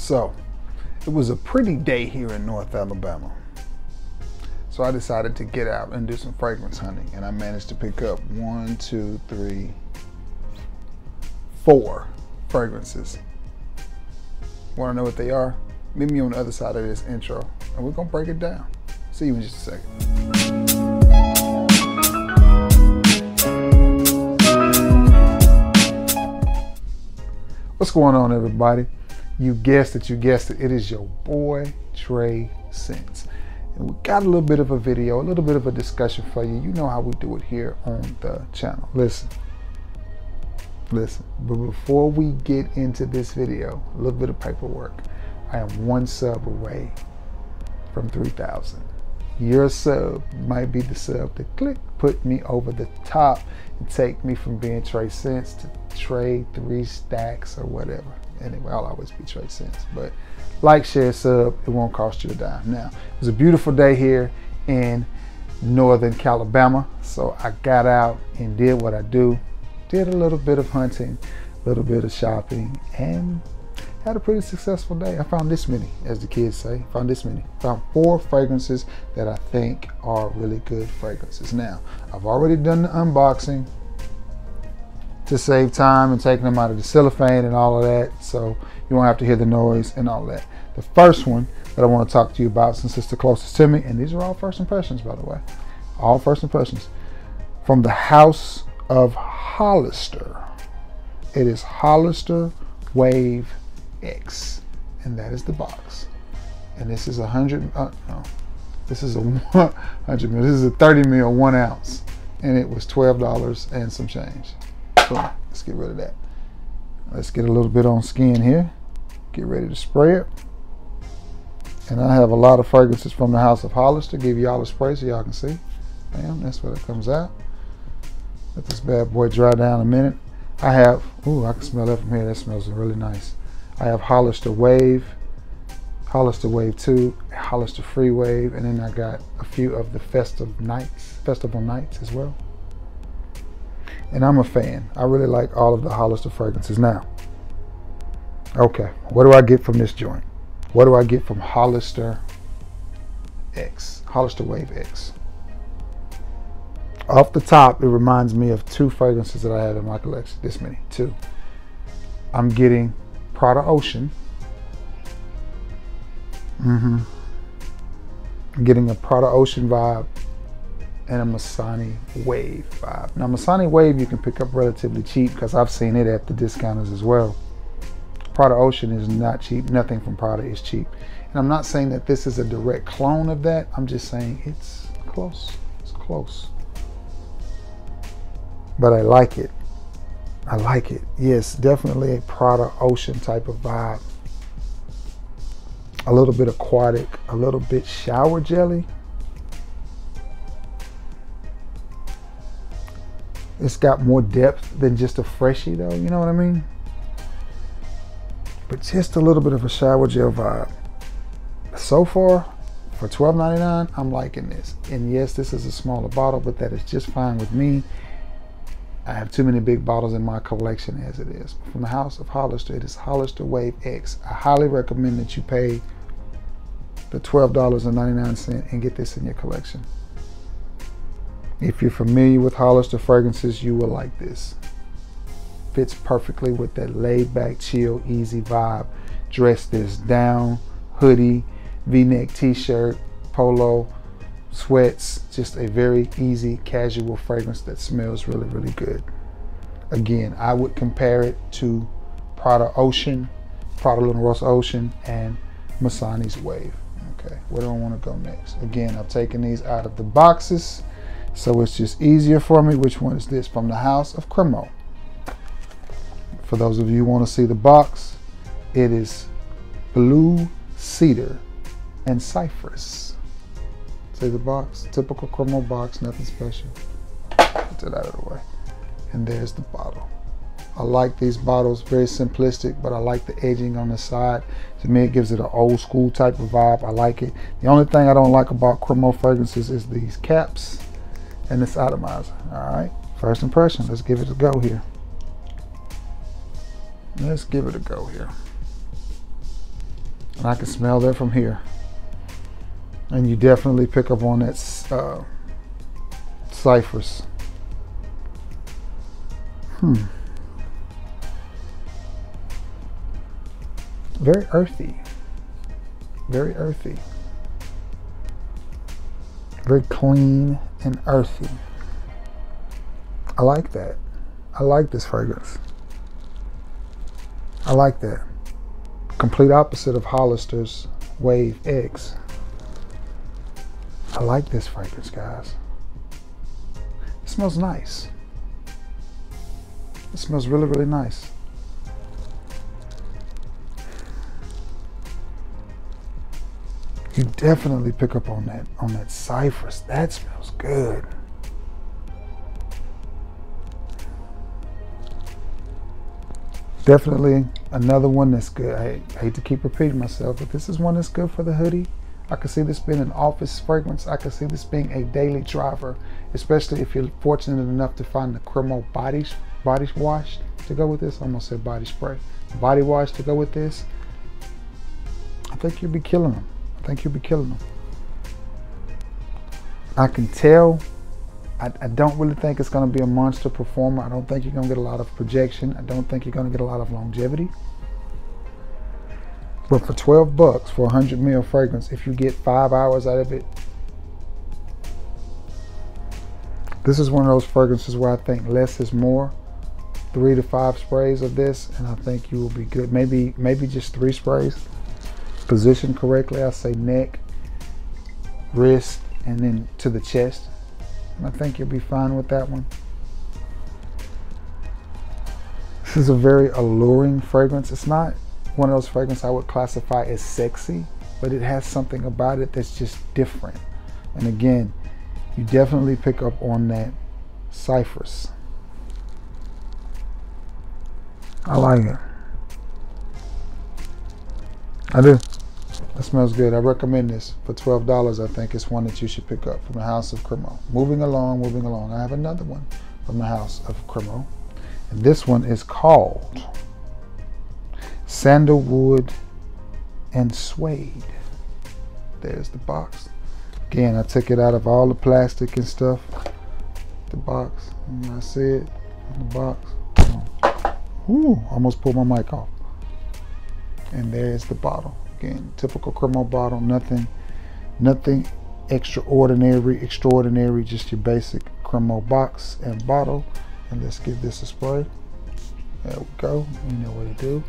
So it was a pretty day here in North Alabama. So I decided to get out and do some fragrance hunting, and I managed to pick up 1, 2, 3, 4 fragrances. Want to know what they are? Meet me on the other side of this intro, and we're gonna break it down. See you in just a second. What's going on, everybody? You guessed it, it is your boy Trey Scents. And we got a little bit of a video, a little bit of a discussion for you. You know how we do it here on the channel. Listen, but before we get into this video, a little bit of paperwork. I am 1 sub away from 3,000. Your sub might be the sub to put me over the top and take me from being Trey Scents to Trey 3 Stacks or whatever. Anyway, I'll always be Trey Scents, but like, share, sub, it won't cost you a dime. Now, it was a beautiful day here in Northern Alabama, so I got out and did what I do. Did a little bit of hunting, a little bit of shopping, and had a pretty successful day. I found this many, as the kids say, found 4 fragrances that I think are really good fragrances. Now, I've already done the unboxing to save time and taking them out of the cellophane and all of that, so you won't have to hear the noise and all that. The first one that I want to talk to you about, since it's the closest to me, and these are all first impressions, by the way, all first impressions, from the House of Hollister. It is Hollister Wave X, and that is the box. And this is 100. This is a 100 mil. This is a 30 mil, 1 ounce, and it was $12 and some change. So let's get rid of that. Let's get a little bit on skin here. Get ready to spray it. And I have a lot of fragrances from the House of Hollister. Give y'all a spray so y'all can see. Bam, that's what it comes out. Let this bad boy dry down a minute. I have, ooh, I can smell that from here. That smells really nice. I have Hollister Wave, Hollister Wave 2, Hollister Free Wave, and then I got a few of the Festival Nights as well. And I'm a fan. I really like all of the Hollister fragrances. Now, okay, what do I get from this joint? What do I get from Hollister X, Hollister Wave X? Off the top, it reminds me of 2 fragrances that I have in my collection. This many, 2. I'm getting Prada Ocean. I'm getting a Prada Ocean vibe and a Missani Wave vibe. Now, Missani Wave you can pick up relatively cheap because I've seen it at the discounters as well. Prada Ocean is not cheap. Nothing from Prada is cheap. And I'm not saying that this is a direct clone of that. I'm just saying it's close. It's close. But I like it. I like it. Yes, definitely a Prada Ocean type of vibe. A little bit aquatic, a little bit shower jelly. It's got more depth than just a freshie though, you know what I mean? But just a little bit of a shower gel vibe. So far, for $12.99, I'm liking this. And yes, this is a smaller bottle, but that is just fine with me. I have too many big bottles in my collection as it is. From the House of Hollister, it is Hollister Wave X. I highly recommend that you pay the $12.99 and get this in your collection. If you're familiar with Hollister fragrances, you will like this. Fits perfectly with that laid back, chill, easy vibe. Dress this down, hoodie, V-neck t-shirt, polo, sweats, just a very easy, casual fragrance that smells really, really good. Again, I would compare it to Prada Ocean, Prada Luna Rossa Ocean, and Missani's Wave. Okay, where do I want to go next? Again, I've taken these out of the boxes, so it's just easier for me. Which one is this? From the House of Cremo. For those of you who want to see the box, it is Blue Cedar and Cypress. See the box? Typical Cremo box, nothing special. Put that out of the way. And there's the bottle. I like these bottles, very simplistic, but I like the edging on the side. To me, it gives it an old school type of vibe. I like it. The only thing I don't like about Cremo fragrances is these caps and this atomizer. All right, first impression, let's give it a go here. Let's give it a go here. And I can smell that from here. And you definitely pick up on that cypress. Very earthy. Very earthy. Very clean and earthy. I like that. I like this fragrance. I like that. Complete opposite of Hollister's Wave X. I like this fragrance, guys. It smells nice. It smells really, really nice. You definitely pick up on that cypress. That smells good. Definitely another one that's good. I hate to keep repeating myself, but this is one that's good for the hoodie. I can see this being an office fragrance. I can see this being a daily driver, especially if you're fortunate enough to find the Cremo body wash to go with this. I almost said body spray. Body wash to go with this. I think you'll be killing them. I think you'll be killing them. I can tell. I don't really think it's going to be a monster performer. I don't think you're going to get a lot of projection. I don't think you're going to get a lot of longevity. But for 12 bucks for 100 ml fragrance, if you get 5 hours out of it, this is one of those fragrances where I think less is more. 3 to 5 sprays of this, and I think you will be good. Maybe just 3 sprays. Positioned correctly, I say neck, wrist, and then to the chest. And I think you'll be fine with that one. This is a very alluring fragrance. It's not one of those fragrances I would classify as sexy, but it has something about it that's just different. And again, you definitely pick up on that cypress. I like it. I do. That smells good. I recommend this for $12. I think it's one that you should pick up from the House of Cremo. Moving along. I have another one from the House of Cremo. And this one is called Sandalwood and Suede. There's the box. Again, I took it out of all the plastic and stuff. The box. And I see it in the box. Ooh, almost pulled my mic off. And there's the bottle. Again, typical Cremo bottle, nothing extraordinary, just your basic Cremo box and bottle. And let's give this a spray. There we go. You know what to do.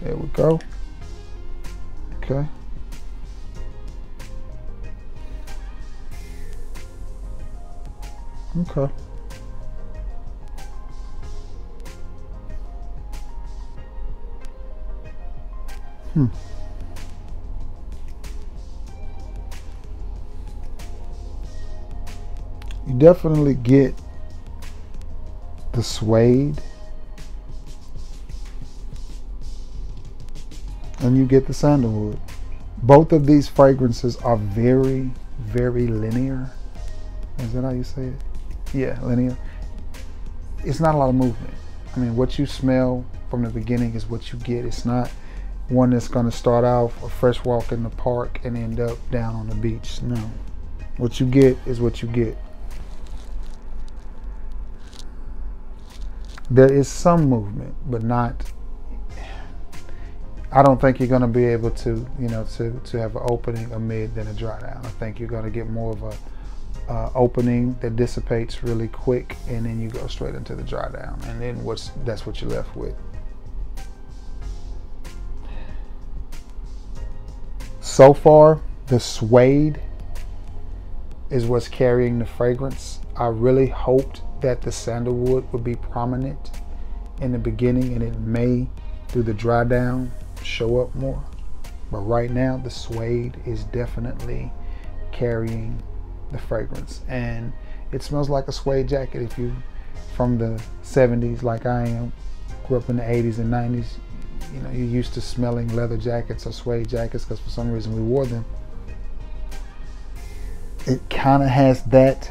There we go. Okay. Okay. You definitely get the suede and you get the sandalwood. Both of these fragrances are very, very linear. Is that how you say it? Yeah, linear. It's not a lot of movement. I mean, what you smell from the beginning is what you get. It's not one that's going to start off a fresh walk in the park and end up down on the beach. No. What you get is what you get. There is some movement, but not. I don't think you're going to be able to, to have an opening, a mid, then a dry down. I think you're going to get more of a opening that dissipates really quick, and then you go straight into the dry down, and then that's what you're left with. So far, the suede is what's carrying the fragrance. I really hoped that the sandalwood would be prominent in the beginning, and it may, through the dry down, show up more. But right now, the suede is definitely carrying the fragrance, and it smells like a suede jacket. If you from the 70s like I am, grew up in the 80s and 90s, you're used to smelling leather jackets or suede jackets because for some reason we wore them. It kind of has that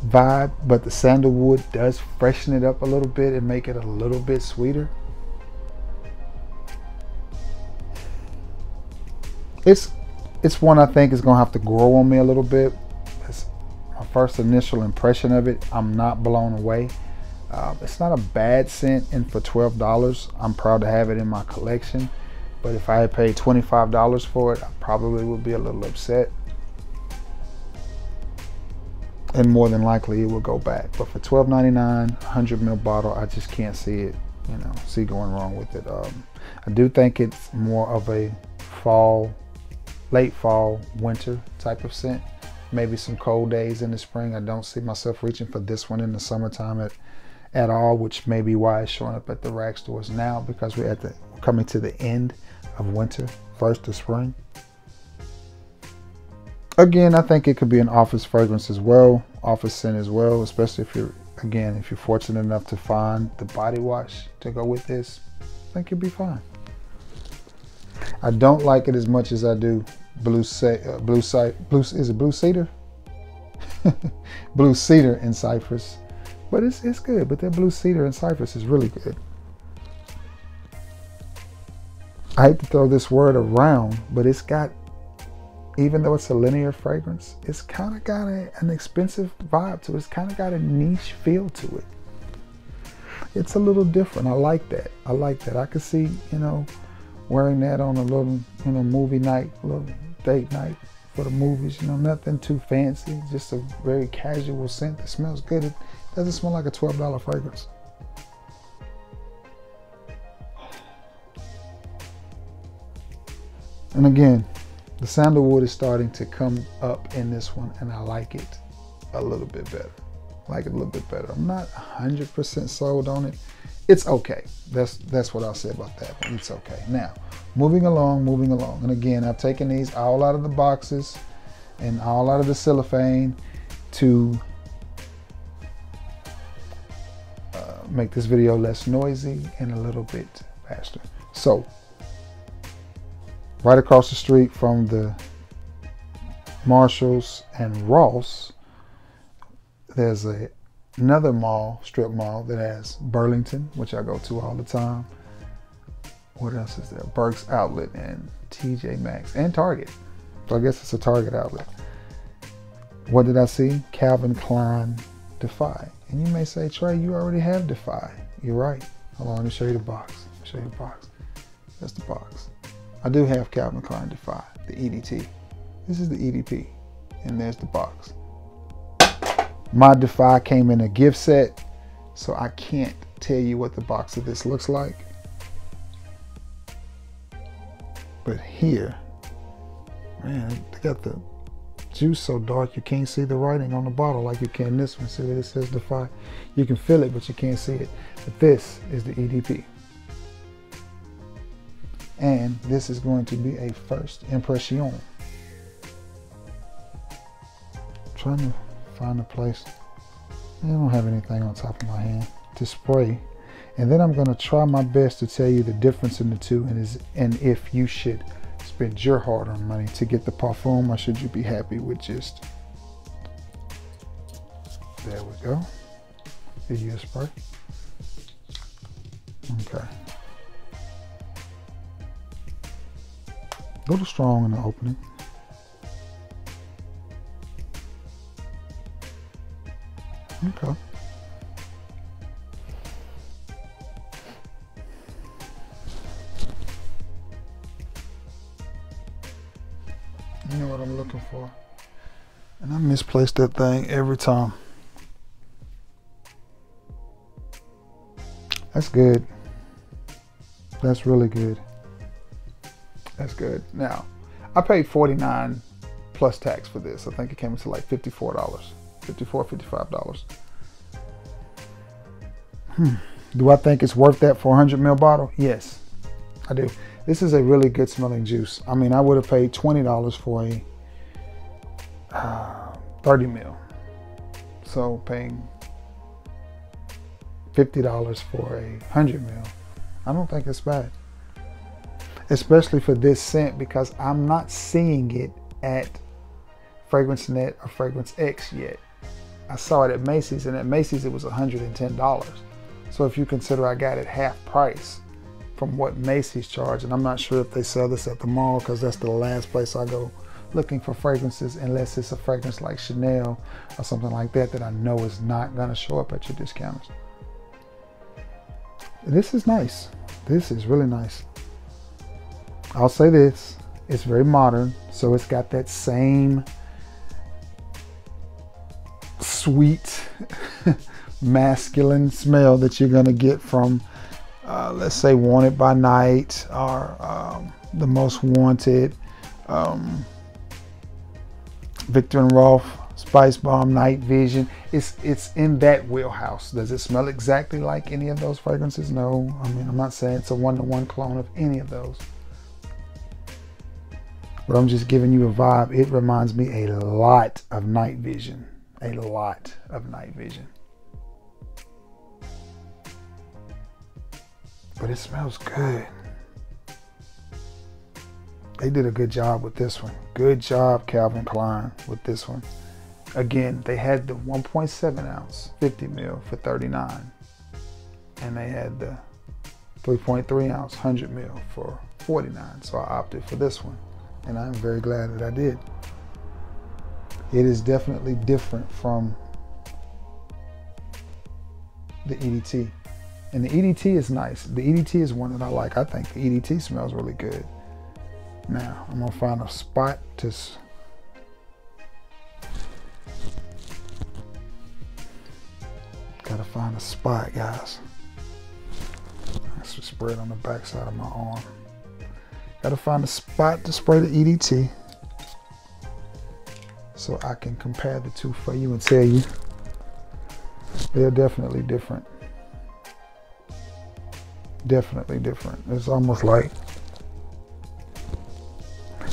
vibe, but the sandalwood does freshen it up a little bit and make it a little bit sweeter. It's one I think is gonna have to grow on me a little bit. It's my first initial impression of it. I'm not blown away. It's not a bad scent, and for $12, I'm proud to have it in my collection. But if I had paid $25 for it, I probably would be a little upset. And more than likely it will go back. But for $12.99, 100 ml bottle, I just can't see it, see going wrong with it. I do think it's more of a fall, late fall, winter type of scent. Maybe some cold days in the spring. I don't see myself reaching for this one in the summertime at all, which may be why it's showing up at the rack stores now, because we're coming to the end of winter, first of spring. Again, I think it could be an office fragrance as well, office scent as well, especially if you're fortunate enough to find the body wash to go with this. I think you'll be fine. I don't like it as much as I do Blue Cedar? Blue Cedar and Cypress. But it's good. But that Blue Cedar and Cypress is really good. I hate to throw this word around, but it's got, even though it's a linear fragrance, it's kind of got an expensive vibe to it. It's kind of got a niche feel to it. It's a little different. I like that. I like that. I could see, wearing that on a little, movie night, a little date night for the movies. Nothing too fancy. Just a very casual scent that smells good. It doesn't smell like a $12 fragrance. And again, the sandalwood is starting to come up in this one, and I like it a little bit better. I'm not 100% sold on it. It's okay. That's what I'll say about that. It's okay. Now, moving along. And again, I've taken these all out of the boxes and all out of the cellophane to make this video less noisy and a little bit faster. So, right across the street from the Marshalls and Ross, there's another mall, strip mall, that has Burlington, which I go to all the time. What else is there? Burke's Outlet and TJ Maxx and Target. So I guess it's a Target outlet. What did I see? Calvin Klein Defy. And you may say, Trey, you already have Defy. You're right. Hold on, let me show you the box. That's the box. I do have Calvin Klein Defy, the EDT. This is the EDP, and there's the box. My Defy came in a gift set, so I can't tell you what the box of this looks like. But here, man, they got the juice so dark you can't see the writing on the bottle like you can this one. See that it says Defy? You can feel it, but you can't see it. But this is the EDP. And this is going to be a first impression. Trying to find a place. I don't have anything on top of my hand to spray. And then I'm going to try my best to tell you the difference in the two, and if you should spend your hard-earned money to get the parfum, or should you be happy with just, there we go, the US spray. Okay. A little strong in the opening. Okay. You know what I'm looking for. And I misplaced that thing every time. That's good. That's really good. That's good. Now, I paid $49 plus tax for this. I think it came to like $54, $55. Do I think it's worth that for a 100 ml bottle? Yes, I do. This is a really good smelling juice. I mean, I would have paid $20 for a 30 ml. So paying $50 for a 100 ml, I don't think it's bad. Especially for this scent, because I'm not seeing it at FragranceNet or Fragrance X yet. I saw it at Macy's, and at Macy's it was $110. So if you consider I got it half price, from what Macy's charged, and I'm not sure if they sell this at the mall because that's the last place I go looking for fragrances, unless it's a fragrance like Chanel or something like that that I know is not gonna show up at your discounters. This is nice. This is really nice. I'll say this, it's very modern, so it's got that same sweet masculine smell that you're gonna get from let's say Wanted by Night or The Most Wanted, Victor and Rolf Spice Bomb Night Vision. It's in that wheelhouse. Does it smell exactly like any of those fragrances? No. I mean, I'm not saying it's a one-to-one clone of any of those, but I'm just giving you a vibe. It reminds me a lot of Night Vision. A lot of Night Vision. But it smells good. They did a good job with this one. Good job, Calvin Klein, with this one. Again, they had the 1.7 ounce 50 ml for $39, and they had the 3.3 ounce 100 ml for $49. So I opted for this one, and I'm very glad that I did. It is definitely different from the EDT. And the EDT is nice. The EDT is one that I like. I think the EDT smells really good. Now, I'm gonna find a spot to... Gotta find a spot, guys. Let's just spray it on the back side of my arm. Gotta find a spot to spray the EDT so I can compare the two for you and tell you they're definitely different. Definitely different. It's almost like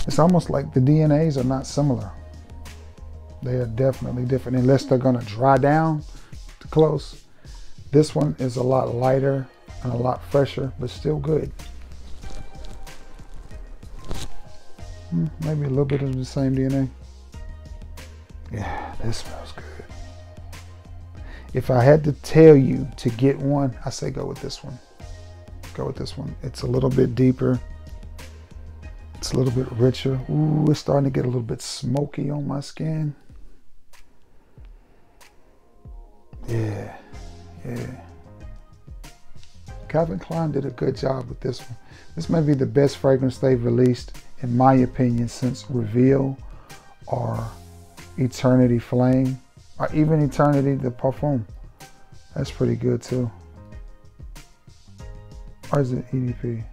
the DNAs are not similar. They are definitely different, unless they're gonna dry down to close. This one is a lot lighter and a lot fresher, but still good. Maybe a little bit of the same DNA. Yeah, this smells good. If I had to tell you to get one, I say go with this one. Go with this one. It's a little bit deeper. It's a little bit richer. Ooh, it's starting to get a little bit smoky on my skin. Yeah, yeah. Calvin Klein did a good job with this one. This may be the best fragrance they've released, in my opinion, since Reveal or Eternity Flame, or even Eternity the Parfum. That's pretty good too. Or is it EDP?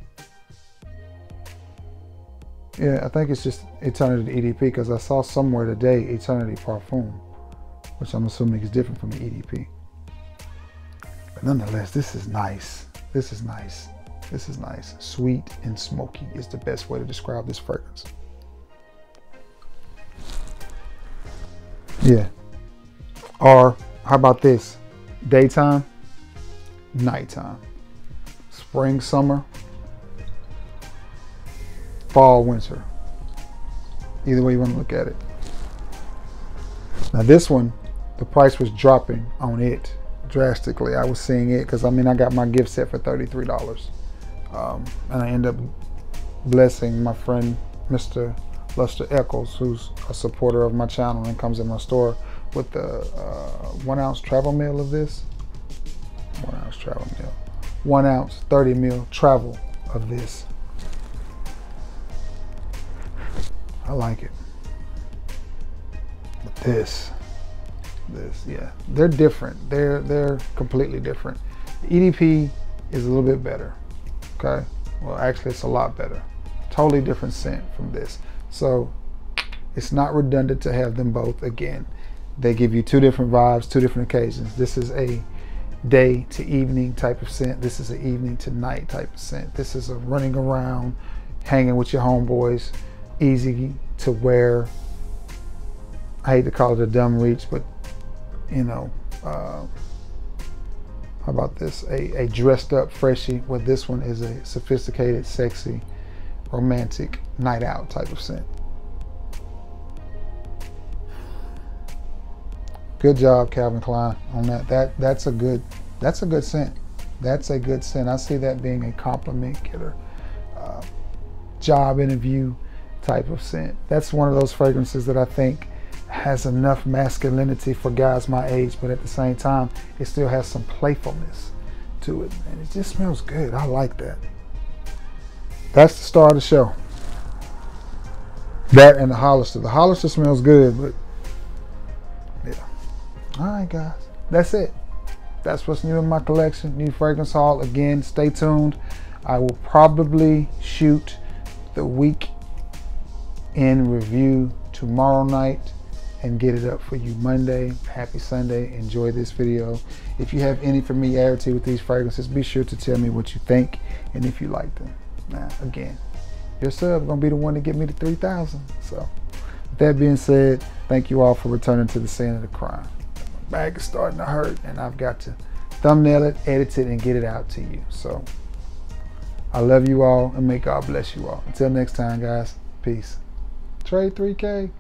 Yeah, I think it's just Eternity EDP, because I saw somewhere today Eternity Parfum, which I'm assuming is different from the EDP. But nonetheless, this is nice. This is nice. This is nice. Sweet and smoky is the best way to describe this fragrance. Yeah. Or how about this? Daytime, nighttime, spring, summer, fall, winter. Either way you want to look at it. Now this one, the price was dropping on it drastically. I was seeing it because I got my gift set for $33. And I ended up blessing my friend, Mr. Luster Eccles, who's a supporter of my channel and comes in my store, with the 1 ounce travel meal of this. 1 ounce travel meal. 1 ounce 30 ml travel of this. I like it. But this, yeah, they're different. They're completely different. The EDP is a little bit better. Okay, well actually it's a lot better. Totally different scent from this. So it's not redundant to have them both. Again, they give you two different vibes, two different occasions. This is a day to evening type of scent. This is an evening to night type of scent. This is a running around, hanging with your homeboys, easy to wear. I hate to call it a dumb reach, but you know, how about this? A dressed up freshie, where this one is a sophisticated, sexy, romantic night out type of scent. Good job, Calvin Klein, on that. That's a good scent. That's a good scent. I see that being a compliment getter, job interview type of scent. That's one of those fragrances that I think has enough masculinity for guys my age, but at the same time, it still has some playfulness to it. And it just smells good. I like that. That's the star of the show. That and the Hollister. The Hollister smells good, but yeah. All right, guys. That's it. That's what's new in my collection. New fragrance haul. Again, stay tuned. I will probably shoot the week in review tomorrow night and get it up for you Monday. Happy Sunday. Enjoy this video. If you have any familiarity with these fragrances, be sure to tell me what you think and if you like them. Now, again, your sub gonna be the one to get me to 3,000. So, with that being said, thank you all for returning to the scene of the crime. My bag is starting to hurt, and I've got to thumbnail it, edit it, and get it out to you. So, I love you all, and may God bless you all. Until next time, guys. Peace. Trade 3K.